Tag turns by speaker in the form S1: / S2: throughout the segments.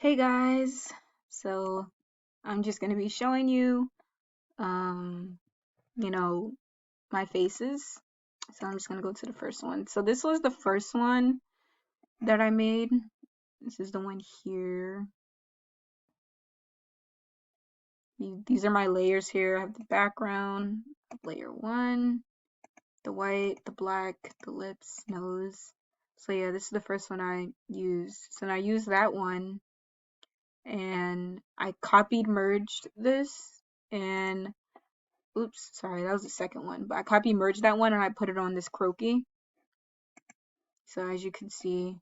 S1: Hey guys, so I'm just gonna be showing you, um, you know, my faces. So I'm just gonna go to the first one. So this was the first one that I made. This is the one here. These are my layers here. I have the background, layer one, the white, the black, the lips, nose. So yeah, this is the first one I used. So I used that one and I copied merged this and oops, sorry, that was the second one. But I copy merged that one and I put it on this croaky. So as you can see,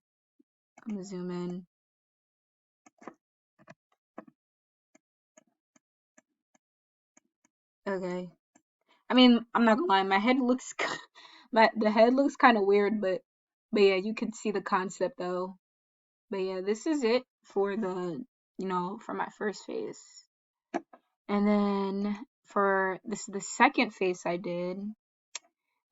S1: I'm gonna zoom in. Okay. I mean, I'm not gonna lie, my head looks the head looks kind of weird, but yeah, you can see the concept though. But yeah, this is it for for my first face. And then for this the second face I did.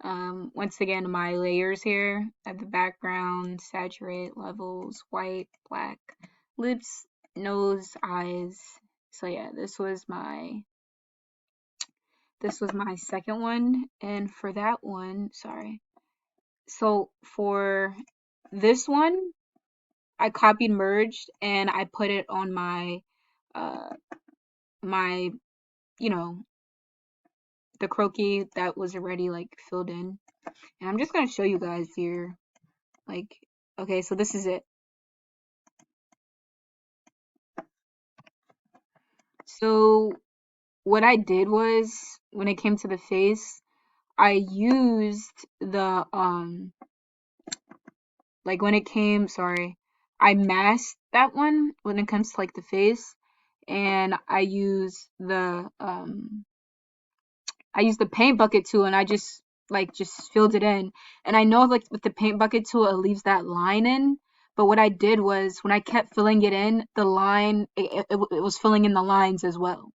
S1: Once again, my layers here. I have the background, saturate, levels, white, black, lips, nose, eyes. So yeah, this was my second one. And for that one, sorry. So for this one, I copied merged and I put it on uh my you know the croaky that was already like filled in. And I'm just gonna show you guys here. Like, okay, so this is it. So what I did was when it came to the face, I used the like when it came, sorry, I masked that one when it comes to like the face, and I used the paint bucket tool and I just filled it in. And I know like with the paint bucket tool it leaves that line in, but what I did was when I kept filling it in, the line it was filling in the lines as well.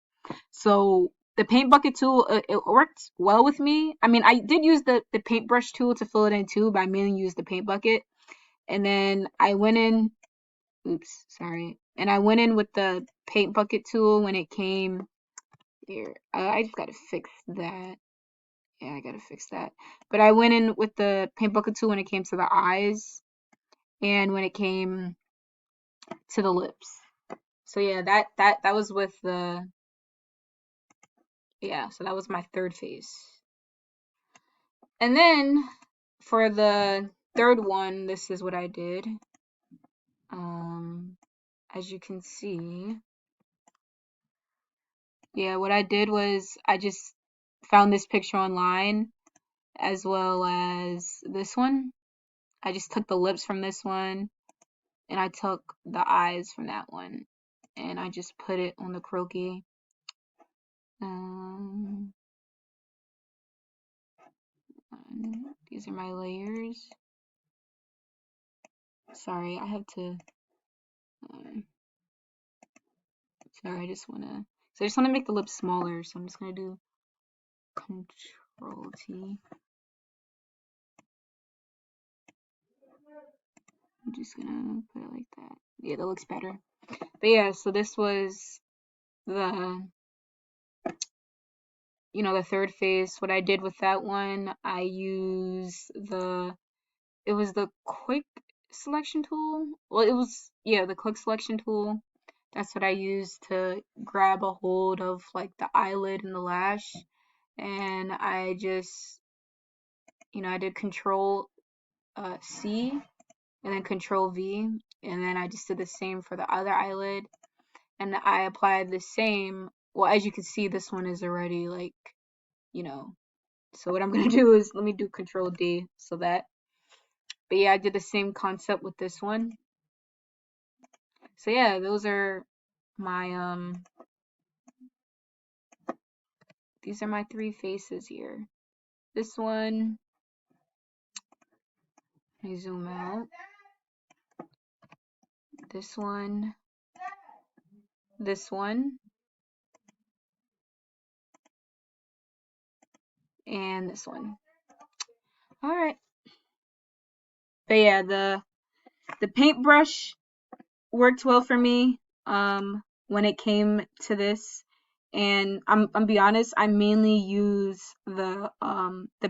S1: So the paint bucket tool, it worked well with me. I mean, I did use the paintbrush tool to fill it in too, but I mainly used the paint bucket. And then I went in, oops, sorry. And I went in with the paint bucket tool when it came here. I just gotta fix that. Yeah, I gotta fix that. But I went in with the paint bucket tool when it came to the eyes and when it came to the lips. So yeah, that was with the yeah, so that was my third face. And then for the third one, this is what I did. Um, as you can see, yeah, what I did was I just found this picture online as well as this one. I just took the lips from this one and I took the eyes from that one and I just put it on the croaky. Um, these are my layers. Sorry, I have to. Um, sorry, I just wanna. So I just wanna make the lips smaller. So I'm just gonna do Control T. I'm just gonna put it like that. Yeah, that looks better. But yeah, so this was the the third face. What I did with that one, I used it was the quick selection tool. Well, it was yeah, the quick selection tool. That's what I used to grab a hold of like the eyelid and the lash. And I just I did Control C and then Control V, and then I just did the same for the other eyelid, and I applied the same. Well, as you can see, this one is already like, you know. So what I'm gonna do is let me do Control D so that. But yeah, I did the same concept with this one. So yeah, those are my these are my three faces here. This one, let me zoom out. This one, and this one. All right. But yeah, the paintbrush worked well for me. when it came to this. And I'm be honest, I mainly use the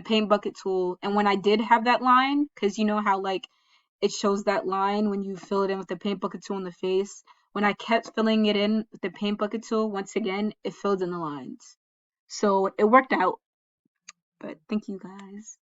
S1: paint bucket tool. And when I did have that line, because you know how like it shows that line when you fill it in with the paint bucket tool in the face. When I kept filling it in with the paint bucket tool, once again, it filled in the lines. So it worked out. But thank you guys.